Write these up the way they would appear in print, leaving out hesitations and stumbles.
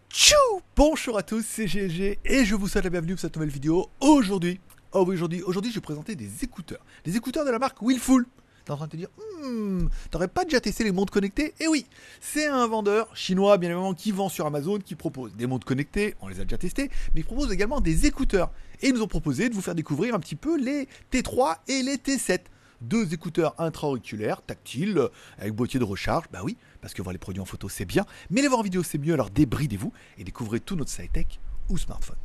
Tchou! Bonjour à tous, c'est GLG et je vous souhaite la bienvenue pour cette nouvelle vidéo. Aujourd'hui, je vais présenter des écouteurs. Des écouteurs de la marque Willful. T'es en train de te dire, t'aurais pas déjà testé les montres connectées? Eh oui, c'est un vendeur chinois, bien évidemment, qui vend sur Amazon, qui propose des montres connectées, on les a déjà testées, mais il propose également des écouteurs. Et ils nous ont proposé de vous faire découvrir un petit peu les T3 et les T7. Deux écouteurs intra-auriculaires, tactiles, avec boîtier de recharge. Bah oui, parce que voir les produits en photo c'est bien, mais les voir en vidéo c'est mieux, alors débridez-vous et découvrez tout notre high-tech ou smartphone.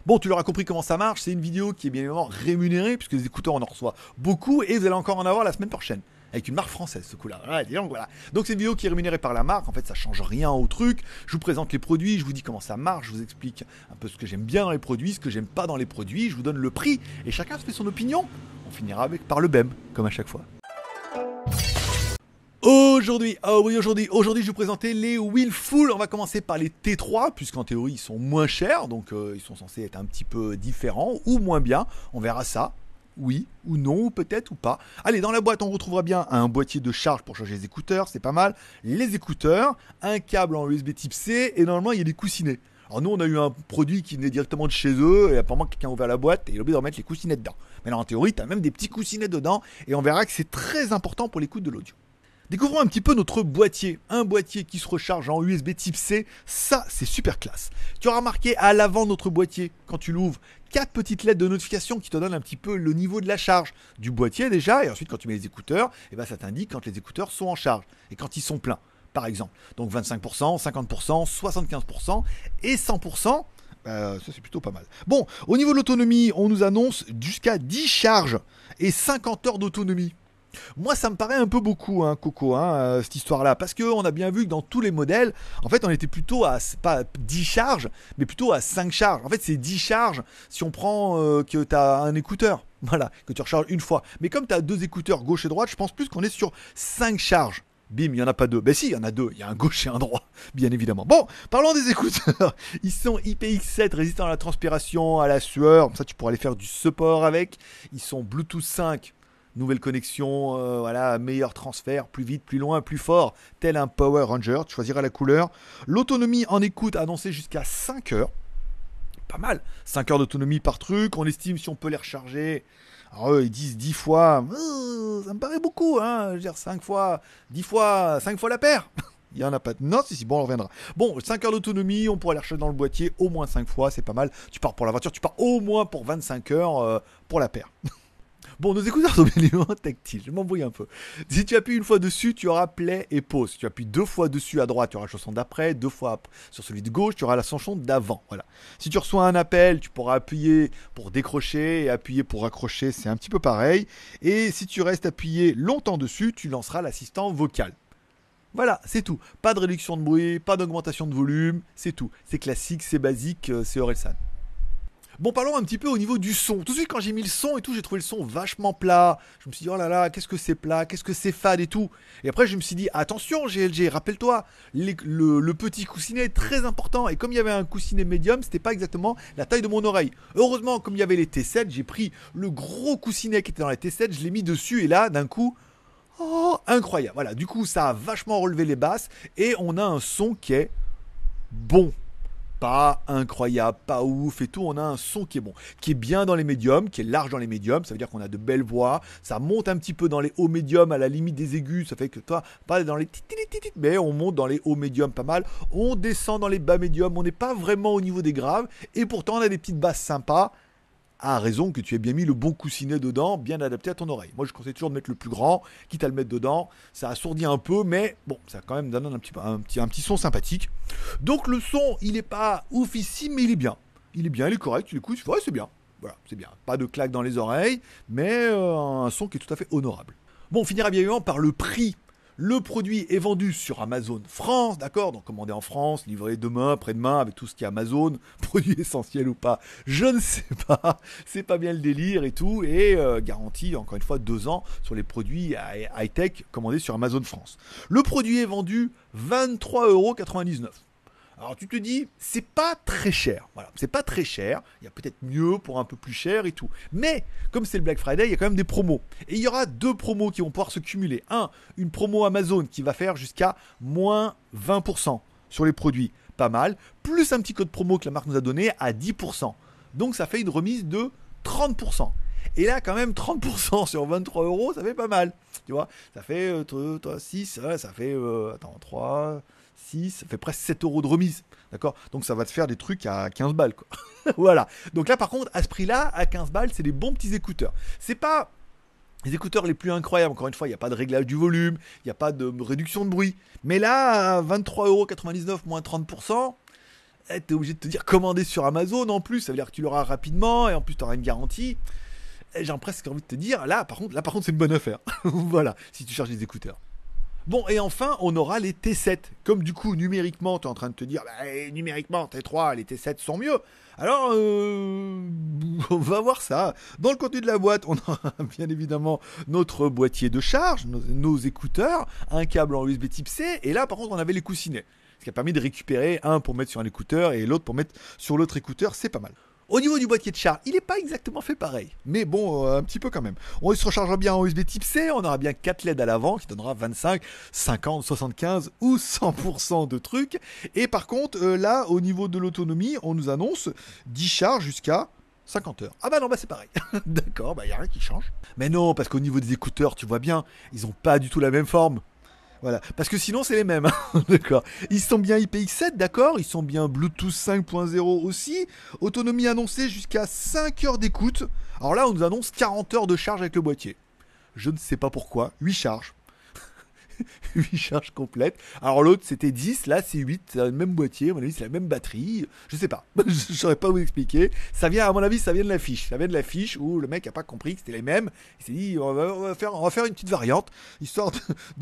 Bon, tu l'auras compris comment ça marche, c'est une vidéo qui est bien évidemment rémunérée, puisque les écouteurs on en reçoit beaucoup, et vous allez encore en avoir la semaine prochaine. Avec une marque française, ce coup-là. Donc c'est une vidéo qui est rémunérée par la marque. En fait, ça change rien au truc. Je vous présente les produits, je vous dis comment ça marche, je vous explique un peu ce que j'aime bien dans les produits, ce que j'aime pas dans les produits. Je vous donne le prix et chacun se fait son opinion. On finira par le BEM, comme à chaque fois. Aujourd'hui, je vais vous présenter les Willful. On va commencer par les T3, puisqu'en théorie ils sont moins chers, donc ils sont censés être un petit peu différents ou moins bien. On verra ça. Oui ou non, ou peut-être ou pas. Allez, dans la boîte, on retrouvera bien un boîtier de charge pour charger les écouteurs, c'est pas mal. Les écouteurs, un câble en USB type C, et normalement, il y a des coussinets. Alors nous, on a eu un produit qui venait directement de chez eux, et apparemment, quelqu'un a ouvert la boîte, et il a oublié de remettre les coussinets dedans. Mais là, en théorie, tu as même des petits coussinets dedans, et on verra que c'est très important pour l'écoute de l'audio. Découvrons un petit peu notre boîtier. Un boîtier qui se recharge en USB type C, ça c'est super classe. Tu auras remarqué à l'avant de notre boîtier, quand tu l'ouvres, 4 petites lettres de notification qui te donnent un petit peu le niveau de la charge du boîtier déjà. Et ensuite quand tu mets les écouteurs, et ça t'indique quand les écouteurs sont en charge et quand ils sont pleins, par exemple. Donc 25%, 50%, 75% et 100%. Ça c'est plutôt pas mal. Bon, au niveau de l'autonomie, on nous annonce jusqu'à 10 charges et 50 heures d'autonomie. Moi ça me paraît un peu beaucoup Coco cette histoire là, parce qu'on a bien vu que dans tous les modèles en fait on était plutôt à pas 10 charges mais plutôt à 5 charges. En fait c'est 10 charges si on prend que tu as un écouteur, voilà, que tu recharges une fois, mais comme tu as deux écouteurs gauche et droite, je pense plus qu'on est sur 5 charges. Bim, il n'y en a pas deux. Ben si, il y en a deux. Il y a un gauche et un droit, bien évidemment. Bon, parlons des écouteurs. Ils sont IPX7, résistants à la transpiration, à la sueur. Comme ça, tu pourras aller faire du support avec. Ils sont Bluetooth 5. Nouvelle connexion, voilà, meilleur transfert, plus vite, plus loin, plus fort, tel un Power Ranger, tu choisiras la couleur. L'autonomie en écoute annoncée jusqu'à 5 heures. Pas mal, 5 heures d'autonomie par truc, on estime si on peut les recharger. Alors eux, ils disent 10 fois, ça me paraît beaucoup, je veux dire 5 fois, 10 fois, 5 fois la paire. Il n'y en a pas. Non, si, bon, on reviendra. Bon, 5 heures d'autonomie, on pourra les recharger dans le boîtier au moins 5 fois, c'est pas mal. Tu pars pour la voiture, tu pars au moins pour 25 heures pour la paire. Bon, nos écouteurs sont bien évidemment tactiles, je m'embrouille un peu. Si tu appuies une fois dessus, tu auras play et pause. Si tu appuies deux fois dessus à droite, tu auras la chanson d'après, deux fois sur celui de gauche, tu auras la chanson d'avant. Voilà. Si tu reçois un appel, tu pourras appuyer pour décrocher et appuyer pour raccrocher, c'est un petit peu pareil. Et si tu restes appuyé longtemps dessus, tu lanceras l'assistant vocal. Voilà, c'est tout. Pas de réduction de bruit, pas d'augmentation de volume, c'est tout. C'est classique, c'est basique, c'est Orelsan. Bon, parlons un petit peu au niveau du son. Tout de suite, quand j'ai mis le son et tout, j'ai trouvé le son vachement plat. Je me suis dit, oh là là, qu'est-ce que c'est plat, qu'est-ce que c'est fade et tout. Et après, je me suis dit, attention, GLG, rappelle-toi, le petit coussinet est très important. Et comme il y avait un coussinet médium, c'était pas exactement la taille de mon oreille. Heureusement, comme il y avait les T7, j'ai pris le gros coussinet qui était dans les T7, je l'ai mis dessus et là, d'un coup, oh, incroyable. Voilà, du coup, ça a vachement relevé les basses et on a un son qui est bon. Pas incroyable, pas ouf et tout, on a un son qui est bon, qui est bien dans les médiums, qui est large dans les médiums, ça veut dire qu'on a de belles voix, ça monte un petit peu dans les hauts médiums à la limite des aigus, ça fait que toi, pas dans les titititit, mais on monte dans les hauts médiums pas mal, on descend dans les bas médiums, on n'est pas vraiment au niveau des graves, et pourtant on a des petites basses sympas, à raison que tu aies bien mis le bon coussinet dedans, bien adapté à ton oreille. Moi je conseille toujours de mettre le plus grand, quitte à le mettre dedans, ça assourdit un peu, mais bon, ça quand même donne un petit son sympathique. Donc le son, il est pas oufissime, mais il est bien. Il est correct, tu l'écoutes, tu fais ouais c'est bien. Voilà, c'est bien. Pas de claque dans les oreilles, mais un son qui est tout à fait honorable. Bon, on finira bien évidemment par le prix. Le produit est vendu sur Amazon France, d'accord? Donc commandé en France, livré demain, après-demain, avec tout ce qui est Amazon, produit essentiel ou pas, je ne sais pas. C'est pas bien le délire et tout, et garantie, encore une fois, 2 ans sur les produits high-tech commandés sur Amazon France. Le produit est vendu 23,99 €. Alors tu te dis, c'est pas très cher. Voilà, c'est pas très cher. Il y a peut-être mieux pour un peu plus cher et tout. Mais comme c'est le Black Friday, il y a quand même des promos. Et il y aura deux promos qui vont pouvoir se cumuler. Une promo Amazon qui va faire jusqu'à moins 20% sur les produits. Pas mal. Plus un petit code promo que la marque nous a donné à 10%. Donc ça fait une remise de 30%. Et là, quand même, 30% sur 23 euros, ça fait pas mal. Tu vois, ça fait 6, ça fait 3, 6, ça fait presque 7 euros de remise. D'accord. Donc ça va te faire des trucs à 15 balles, quoi. Voilà. Donc là, par contre, à ce prix-là, à 15 balles, c'est des bons petits écouteurs. C'est pas les écouteurs les plus incroyables. Encore une fois, il n'y a pas de réglage du volume, il n'y a pas de réduction de bruit. Mais là, à 23,99 € moins 30%, t'es obligé de te dire commander sur Amazon en plus. Ça veut dire que tu l'auras rapidement et en plus, tu auras une garantie. J'ai presque envie de te dire, là par contre c'est une bonne affaire. Voilà, si tu cherches des écouteurs. Bon, et enfin, on aura les T7. Comme du coup, numériquement, tu es en train de te dire, numériquement, T3, les T7 sont mieux. Alors, on va voir ça. Dans le contenu de la boîte, on aura bien évidemment notre boîtier de charge, nos écouteurs, un câble en USB type C, et là, par contre, on avait les coussinets. Ce qui a permis de récupérer un pour mettre sur un écouteur et l'autre pour mettre sur l'autre écouteur, c'est pas mal. Au niveau du boîtier de charge, il n'est pas exactement fait pareil. Mais bon, un petit peu quand même. On se rechargera bien en USB type C, on aura bien 4 LED à l'avant qui donnera 25, 50, 75 ou 100% de trucs. Et par contre, là, au niveau de l'autonomie, on nous annonce 10 charges jusqu'à 50 heures. Ah bah non, bah c'est pareil. D'accord, bah il n'y a rien qui change. Mais non, parce qu'au niveau des écouteurs, tu vois bien, ils n'ont pas du tout la même forme. Voilà, parce que sinon c'est les mêmes, hein. D'accord. Ils sont bien IPX7, d'accord. Ils sont bien Bluetooth 5.0 aussi. Autonomie annoncée jusqu'à 5 heures d'écoute. Alors là, on nous annonce 40 heures de charge avec le boîtier. Je ne sais pas pourquoi. 8 charges. 8 charges complètes. Alors l'autre c'était 10, là c'est 8, c'est le même boîtier, à mon avis c'est la même batterie, je sais pas, je saurais pas vous expliquer. Ça vient, à mon avis, ça vient de l'affiche. Ça vient de l'affiche où le mec a pas compris que c'était les mêmes. Il s'est dit on va faire une petite variante, histoire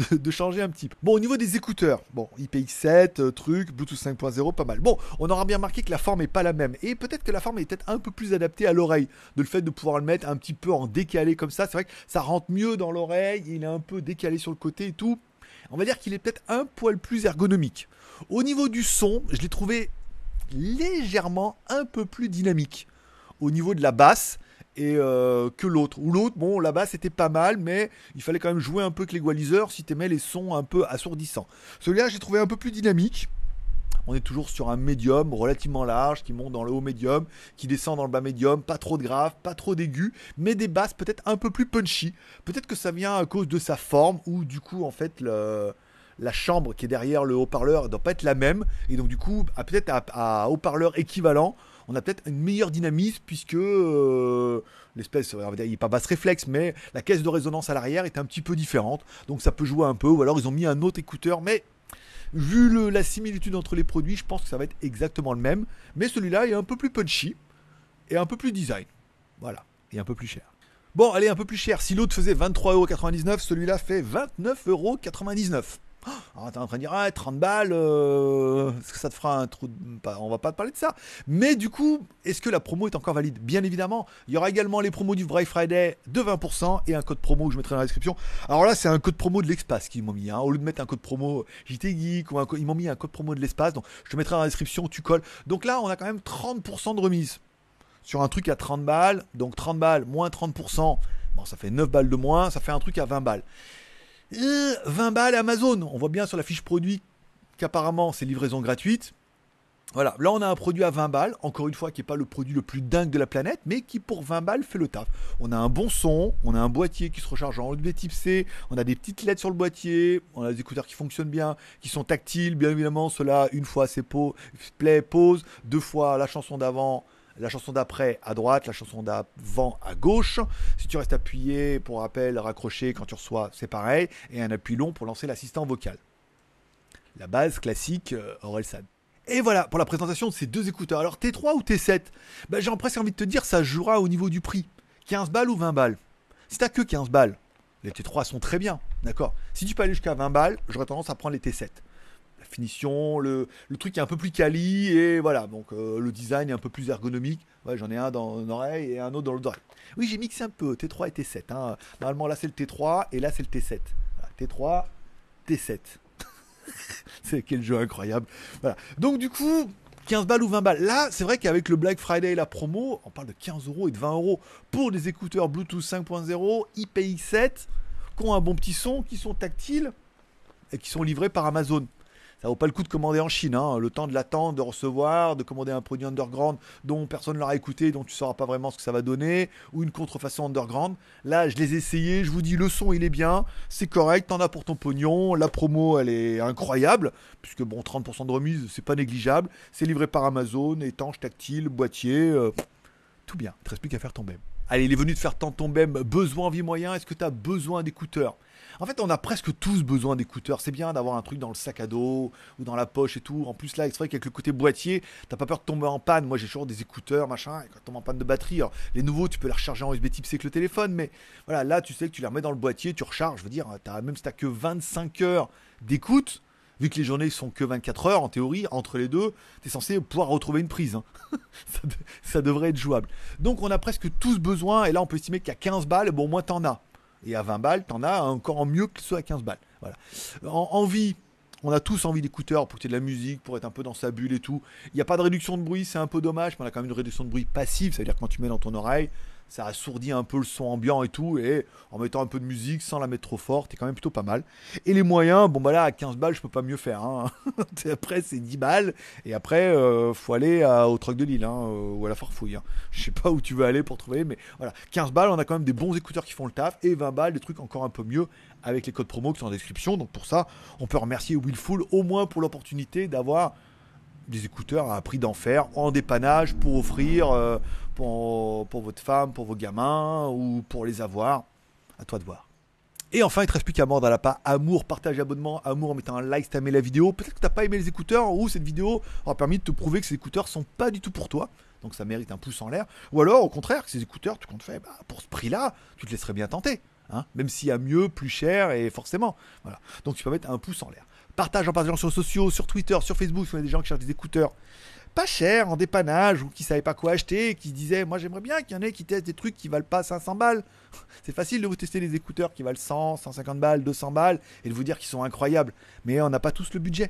de changer un petit peu. Bon, au niveau des écouteurs, bon, IPX7, truc, Bluetooth 5.0, pas mal. Bon, on aura bien remarqué que la forme est pas la même. Et peut-être que la forme est peut-être un peu plus adaptée à l'oreille. De le fait de pouvoir le mettre un petit peu en décalé comme ça, c'est vrai que ça rentre mieux dans l'oreille, il est un peu décalé sur le côté et tout. On va dire qu'il est peut-être un poil plus ergonomique. Au niveau du son, je l'ai trouvé légèrement un peu plus dynamique. Au niveau de la basse et que l'autre. Ou l'autre, bon, la basse était pas mal, mais il fallait quand même jouer un peu avec l'égaliseur si t'aimais les sons un peu assourdissants. Celui-là, j'ai trouvé un peu plus dynamique. On est toujours sur un médium relativement large qui monte dans le haut médium, qui descend dans le bas médium, pas trop de grave, pas trop d'aigu, mais des basses peut-être un peu plus punchy. Peut-être que ça vient à cause de sa forme ou du coup en fait la chambre qui est derrière le haut-parleur ne doit pas être la même et donc du coup peut-être à haut-parleur équivalent, on a peut-être une meilleure dynamisme puisque l'espèce, on va dire, il n'est pas basse réflexe, mais la caisse de résonance à l'arrière est un petit peu différente, donc ça peut jouer un peu, ou alors ils ont mis un autre écouteur, mais vu la similitude entre les produits, je pense que ça va être exactement le même. Mais celui-là est un peu plus punchy et un peu plus design. Voilà, et un peu plus cher. Bon, allez, un peu plus cher. Si l'autre faisait 23,99 €, celui-là fait 29,99 €. Alors t'es en train de dire, 30 balles, est-ce que ça te fera un trou de... On va pas te parler de ça. Mais du coup, est-ce que la promo est encore valide? Bien évidemment. Il y aura également les promos du Black Friday de 20% et un code promo que je mettrai dans la description. Alors là, c'est un code promo de l'espace qu'ils m'ont mis. Hein. Au lieu de mettre un code promo JT Geek, ils m'ont mis un code promo de l'espace. Donc je te mettrai dans la description, tu colles. Donc là, on a quand même 30% de remise sur un truc à 30 balles. Donc 30 balles moins 30%. Bon, ça fait 9 balles de moins. Ça fait un truc à 20 balles. 20 balles Amazon, on voit bien sur la fiche produit qu'apparemment c'est livraison gratuite. Voilà, là on a un produit à 20 balles, encore une fois qui n'est pas le produit le plus dingue de la planète, mais qui pour 20 balles fait le taf. On a un bon son, on a un boîtier qui se recharge en USB type C, on a des petites LED sur le boîtier, on a des écouteurs qui fonctionnent bien, qui sont tactiles, bien évidemment, cela une fois c'est play, pause, deux fois la chanson d'avant, la chanson d'après à droite, la chanson d'avant à gauche. Si tu restes appuyé, pour rappel, raccroché quand tu reçois, c'est pareil. Et un appui long pour lancer l'assistant vocal. La base classique Orelsan. Et voilà pour la présentation de ces deux écouteurs. Alors T3 ou T7, j'ai presque envie de te dire ça jouera au niveau du prix. 15 balles ou 20 balles. Si t'as que 15 balles, les T3 sont très bien, d'accord. Si tu peux aller jusqu'à 20 balles, j'aurais tendance à prendre les T7. La finition, le truc est un peu plus quali et voilà, donc le design est un peu plus ergonomique. Ouais, j'en ai un dans une oreille et un autre dans l'autre oreille. Oui, j'ai mixé un peu T3 et T7. Hein. Normalement là c'est le T3 et là c'est le T7. Voilà, T3, T7. C'est quel jeu incroyable. Voilà. Donc du coup, 15 balles ou 20 balles. Là, c'est vrai qu'avec le Black Friday et la promo, on parle de 15 euros et de 20 euros pour des écouteurs Bluetooth 5.0 IPX7 qui ont un bon petit son, qui sont tactiles et qui sont livrés par Amazon. Ça vaut pas le coup de commander en Chine, hein. Le temps de l'attendre, de recevoir, de commander un produit underground dont personne ne l'aura écouté, dont tu sauras pas vraiment ce que ça va donner, ou une contrefaçon underground. Là, je les ai essayés, je vous dis, le son il est bien, c'est correct, t'en as pour ton pognon, la promo elle est incroyable, puisque bon, 30% de remise, c'est pas négligeable, c'est livré par Amazon, étanche, tactile, boîtier, tout bien, il te reste plus qu'à faire ton BEM. Allez, il est venu de faire tant ton BEM, besoin, envie, moyen, est-ce que tu as besoin d'écouteurs? En fait, on a presque tous besoin d'écouteurs. C'est bien d'avoir un truc dans le sac à dos ou dans la poche et tout. En plus, là, c'est vrai qu'avec le côté boîtier, t'as pas peur de tomber en panne. Moi, j'ai toujours des écouteurs, machin. Et quand tu tombes en panne de batterie, alors, les nouveaux, tu peux les recharger en USB type C avec le téléphone. Mais voilà, là, tu sais que tu les remets dans le boîtier, tu recharges. Je veux dire, même si t'as que 25 heures d'écoute, vu que les journées sont que 24 heures, en théorie, entre les deux, tu es censé pouvoir retrouver une prise. Hein. ça devrait être jouable. Donc, on a presque tous besoin. Et là, on peut estimer qu'à 15 balles, bon, au moins, t'en as. Et à 20 balles, t'en as encore mieux que ceux à 15 balles. Voilà. Envie, on a tous envie d'écouteurs pour écouter de la musique, pour être un peu dans sa bulle et tout. Il n'y a pas de réduction de bruit, c'est un peu dommage, mais on a quand même une réduction de bruit passive, c'est-à-dire que quand tu mets dans ton oreille, ça assourdit un peu le son ambiant et tout, et en mettant un peu de musique sans la mettre trop fort, t'es quand même plutôt pas mal. Et les moyens, bon bah là à 15 balles je peux pas mieux faire, hein. Après c'est 10 balles, et après faut aller au Troc de Lille, hein, ou à la Farfouille, hein. Je sais pas où tu veux aller pour trouver, mais voilà, 15 balles on a quand même des bons écouteurs qui font le taf, et 20 balles des trucs encore un peu mieux avec les codes promo qui sont en description, donc pour ça on peut remercier Willful au moins pour l'opportunité d'avoir des écouteurs à un prix d'enfer en dépannage pour offrir pour votre femme, pour vos gamins ou pour les avoir. À toi de voir. Et enfin, il ne te reste plus qu'à mordre à la pas. Amour, partage, abonnement. Amour en mettant un like si tu as aimé la vidéo. Peut-être que tu n'as pas aimé les écouteurs ou cette vidéo aura permis de te prouver que ces écouteurs sont pas du tout pour toi. Donc ça mérite un pouce en l'air. Ou alors, au contraire, que ces écouteurs, tu comptes faire, pour ce prix-là, tu te laisserais bien tenter. Hein, même s'il y a mieux, plus cher et forcément. Voilà. Donc tu peux mettre un pouce en l'air. Partage en partageant sur les réseaux sociaux, sur Twitter, sur Facebook, si on a des gens qui cherchent des écouteurs pas cher, en dépannage, ou qui savaient pas quoi acheter, qui disaient, moi j'aimerais bien qu'il y en ait qui testent des trucs qui valent pas 500 balles. C'est facile de vous tester des écouteurs qui valent 100, 150 balles, 200 balles, et de vous dire qu'ils sont incroyables. Mais on n'a pas tous le budget.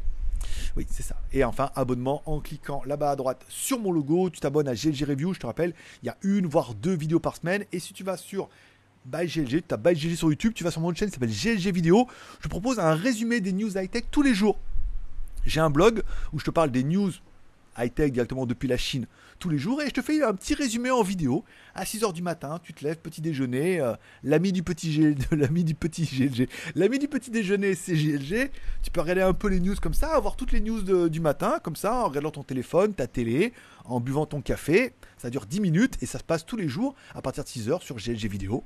Oui, c'est ça. Et enfin, abonnement en cliquant là-bas à droite sur mon logo, tu t'abonnes à GLG Review, je te rappelle, il y a 1 voire 2 vidéos par semaine, et si tu vas sur By GLG, tu as By GLG sur YouTube, tu vas sur mon chaîne qui s'appelle GLG Vidéo, je propose un résumé des news high-tech tous les jours. J'ai un blog où je te parle des news high-tech directement depuis la Chine tous les jours et je te fais un petit résumé en vidéo à 6h du matin, tu te lèves, petit déjeuner, l'ami du petit déjeuner c'est GLG, tu peux regarder un peu les news comme ça, avoir toutes les news du matin comme ça, en regardant ton téléphone, ta télé, en buvant ton café, ça dure 10 minutes et ça se passe tous les jours à partir de 6h sur GLG Vidéo.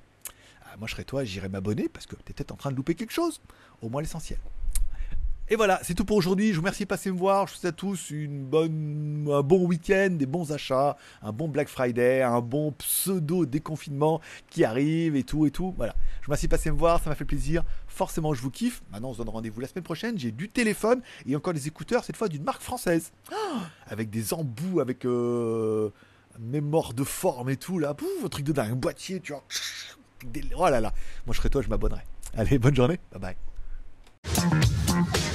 Moi je serais toi, j'irais m'abonner parce que tu es peut-être en train de louper quelque chose, au moins l'essentiel. Et voilà, c'est tout pour aujourd'hui. Je vous remercie de passer me voir. Je vous souhaite à tous un bon week-end, des bons achats, un bon Black Friday, un bon pseudo déconfinement qui arrive et tout et tout. Voilà. Je vous remercie de passer me voir, ça m'a fait plaisir. Forcément, je vous kiffe. Maintenant, on se donne rendez-vous la semaine prochaine. J'ai du téléphone et encore des écouteurs, cette fois d'une marque française. Avec des embouts, avec mémoire de forme et tout là. Pouf, un truc de dingue, un boîtier, tu vois. Oh là là. Moi, je serais toi, je m'abonnerais. Allez, bonne journée. Bye bye.